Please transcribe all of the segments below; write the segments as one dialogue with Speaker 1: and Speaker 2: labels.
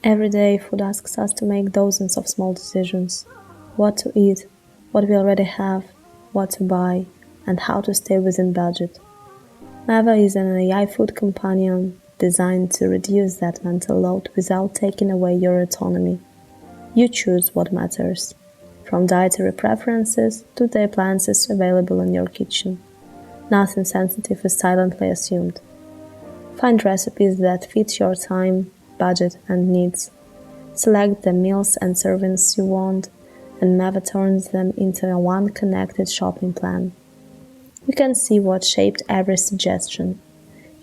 Speaker 1: Every day, food asks us to make dozens of small decisions: what to eat, what we already have, what to buy, and how to stay within budget. Mawa is an AI food companion designed to reduce that mental load without taking away your autonomy. You choose what matters, from dietary preferences to the appliances available in your kitchen. Nothing sensitive is silently assumed. Find recipes that fit your time, budget, and needs. Select the meals and servings you want, and Mawa turns them into a one connected shopping plan. You can see what shaped every suggestion: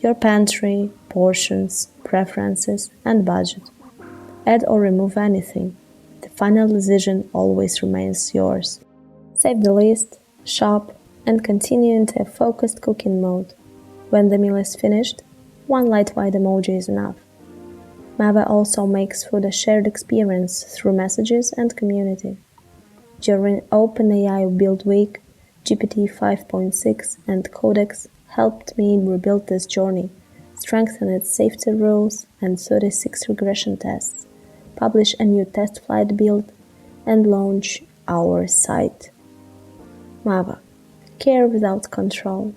Speaker 1: your pantry, portions, preferences, and budget. Add or remove anything. The final decision always remains yours. Save the list, shop, and continue into a focused cooking mode. When the meal is finished, one light white emoji is enough. Mawa also makes food a shared experience through messages and community. During OpenAI Build Week, GPT 5.6 and Codex helped me rebuild this journey, strengthen its safety rules and 36 regression tests, publish a new test flight build, and launch our site. Mawa. Care without control.